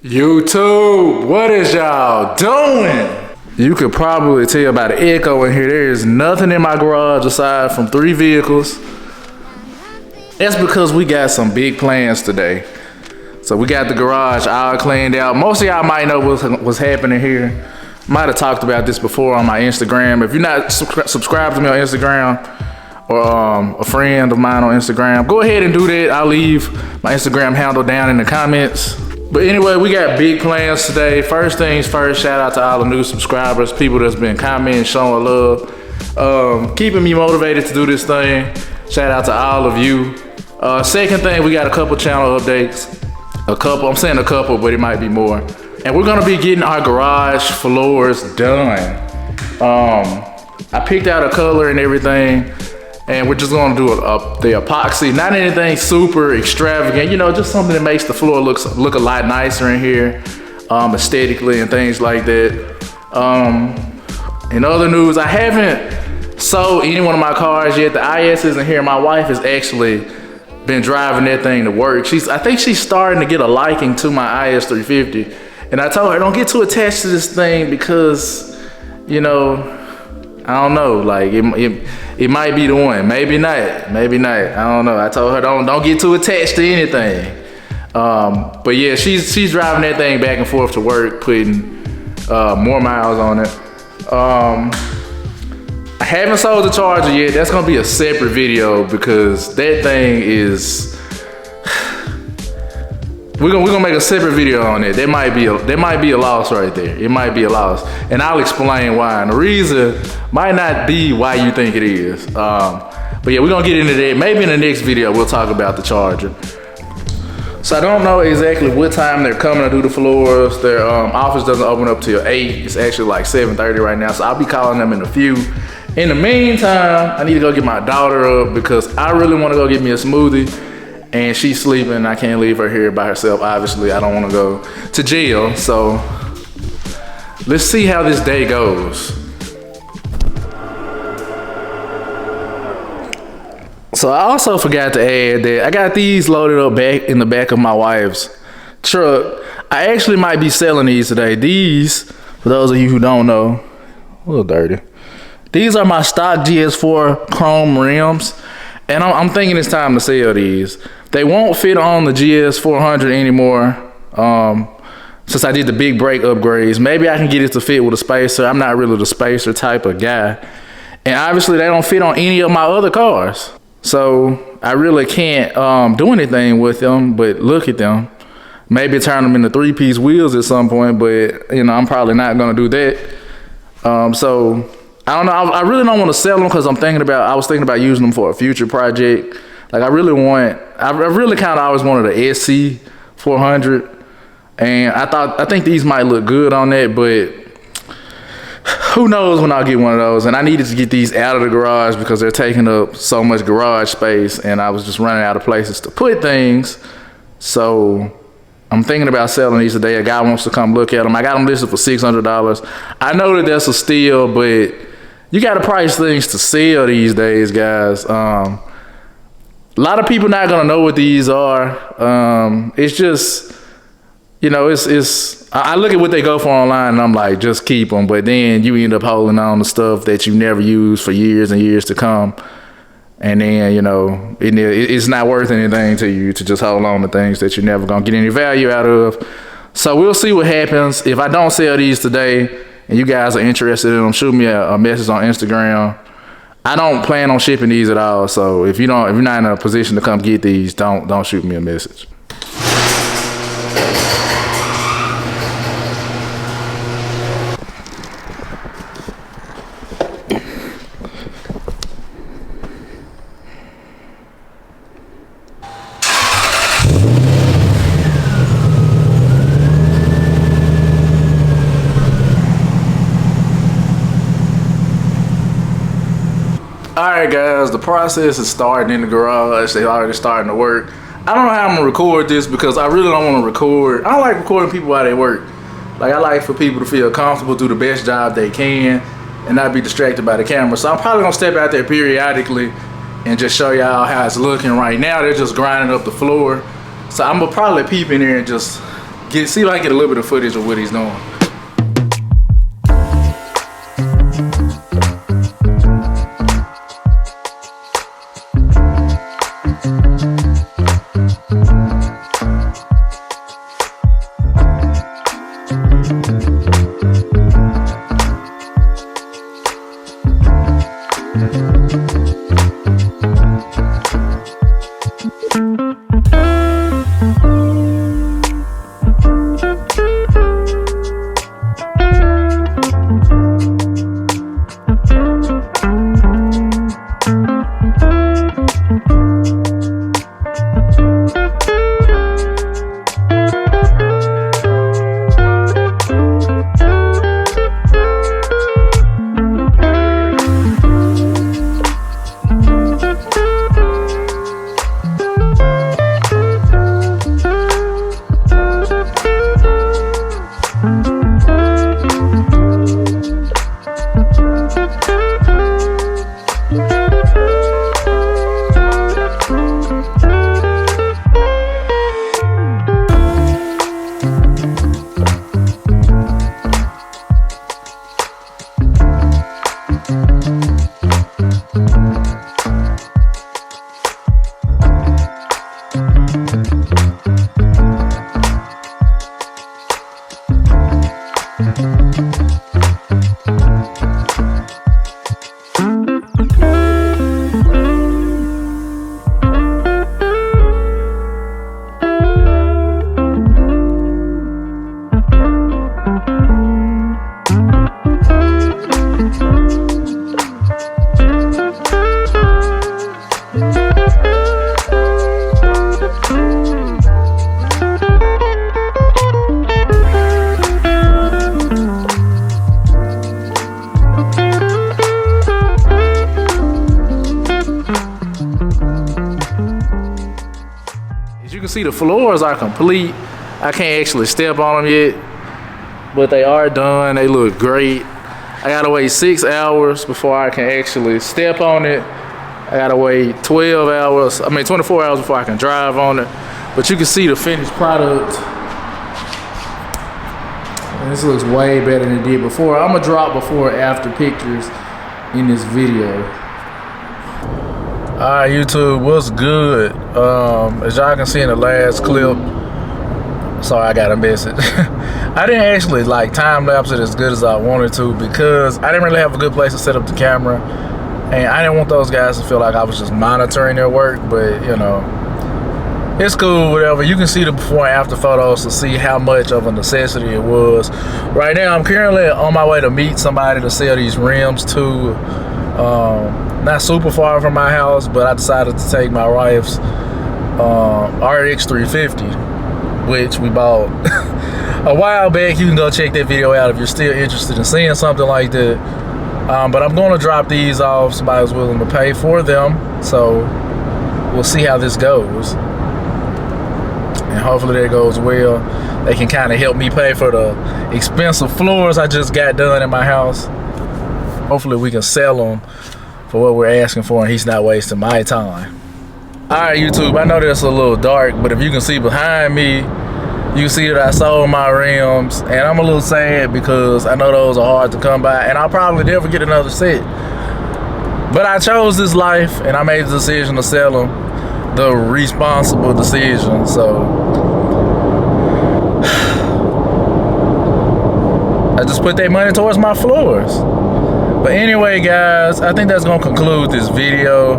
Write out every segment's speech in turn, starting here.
YouTube, what is y'all doing? You could probably tell by the echo in here, there is nothing in my garage aside from 3 vehicles. That's because we got some big plans today. So we got the garage all cleaned out. Most of y'all might know what's happening here. Might have talked about this before on my Instagram. If you're not subscribed to me on Instagram, or a friend of mine on Instagram, go ahead and do that. I'll leave my Instagram handle down in the comments. But anyway, we got big plans today. First things first, shout out to all the new subscribers, people that's been commenting, showing love, keeping me motivated to do this thing. Shout out to all of you. Second thing, we got a couple channel updates. I'm saying a couple, but it might be more. And we're gonna be getting our garage floors done. I picked out a color and everything, and we're just gonna do the epoxy. Not anything super extravagant, you know, just something that makes the floor look a lot nicer in here, aesthetically and things like that. In other news, I haven't sold any one of my cars yet. The IS isn't here. My wife has actually been driving that thing to work. I think she's starting to get a liking to my IS 350. And I told her, don't get too attached to this thing because, you know, I don't know, like it might be the one, maybe not, I don't know. I told her don't get too attached to anything. But yeah, she's driving that thing back and forth to work, putting more miles on it. I haven't sold the Charger yet. That's gonna be a separate video because that thing is, we're gonna make a separate video on it. There might be a loss right there. It might be a loss, and I'll explain why. And the reason might not be why you think it is. But yeah, we're gonna get into that. Maybe in the next video we'll talk about the Charger. So I don't know exactly what time they're coming to do the floors. Their office doesn't open up till 8. It's actually like 7:30 right now. So I'll be calling them in a few. In the meantime, I need to go get my daughter up because I really want to go get me a smoothie. And she's sleeping. I can't leave her here by herself. Obviously, I don't want to go to jail. So let's see how this day goes. So I also forgot to add that I got these loaded up back in the back of my wife's truck. I actually might be selling these today. These, for those of you who don't know, a little dirty. These are my stock GS4 chrome rims. And I'm thinking it's time to sell these. They won't fit on the GS400 anymore since I did the big brake upgrades. Maybe I can get it to fit with a spacer. I'm not really the spacer type of guy. And obviously they don't fit on any of my other cars. So I really can't do anything with them but look at them. Maybe turn them into 3-piece wheels at some point, but you know, I'm probably not gonna do that. So I don't know, I really don't want to sell them because I was thinking about using them for a future project. Like I really kind of always wanted a SC 400, and I think these might look good on that, but who knows when I'll get one of those. And I needed to get these out of the garage because they're taking up so much garage space, and I was just running out of places to put things. So I'm thinking about selling these today. A guy wants to come look at them. I got them listed for $600. I know that that's a steal, but you got to price things to sell these days, guys. A lot of people not gonna know what these are. It's just, you know, I look at what they go for online and I'm like, just keep them. But then you end up holding on to stuff that you never use for years and years to come. And then, you know, it's not worth anything to you to just hold on to things that you're never gonna get any value out of. So we'll see what happens. If I don't sell these today and you guys are interested in them, shoot me a message on Instagram. I don't plan on shipping these at all, so if you're not in a position to come get these, don't shoot me a message. Alright guys, the process is starting in the garage. They're already starting to work. I don't know how I'm gonna record this because I really don't want to record. I don't like recording people while they work. Like I like for people to feel comfortable, do the best job they can, and not be distracted by the camera. So I'm probably gonna step out there periodically and just show y'all how it's looking right now. They're just grinding up the floor. So I'm gonna probably peep in there and just see if I can get a little bit of footage of what he's doing. You can see the floors are complete. I can't actually step on them yet, but they are done. They look great. I gotta wait 6 hours before I can actually step on it. I gotta wait 24 hours before I can drive on it. But you can see the finished product. And this looks way better than it did before. I'm gonna drop before and after pictures in this video. Alright, YouTube, what's good? As y'all can see in the last clip, sorry, I got a message. I didn't actually like time lapse it as good as I wanted to because I didn't really have a good place to set up the camera, and I didn't want those guys to feel like I was just monitoring their work. But you know, it's cool, whatever. You can see the before and after photos to see how much of a necessity it was. Right now, I'm currently on my way to meet somebody to sell these rims to. Not super far from my house, but I decided to take my wife's RX 350, which we bought a while back. You can go check that video out if you're still interested in seeing something like that. But I'm going to drop these off. Somebody's willing to pay for them, so we'll see how this goes. And hopefully that goes well. They can kind of help me pay for the expensive floors I just got done in my house. Hopefully we can sell them for what we're asking for, and he's not wasting my time. Alright, YouTube, I know that's a little dark, but if you can see behind me, you can see that I sold my rims, and I'm a little sad because I know those are hard to come by, and I'll probably never get another set. But I chose this life, and I made the decision to sell them, the responsible decision. So I just put that money towards my floors. But anyway, guys, I think that's gonna conclude this video.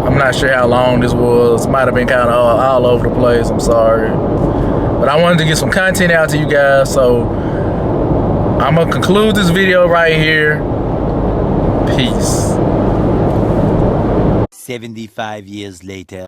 I'm not sure how long this was. Might have been kind of all over the place. I'm sorry. But I wanted to get some content out to you guys, so I'm gonna conclude this video right here. Peace. 75 years later.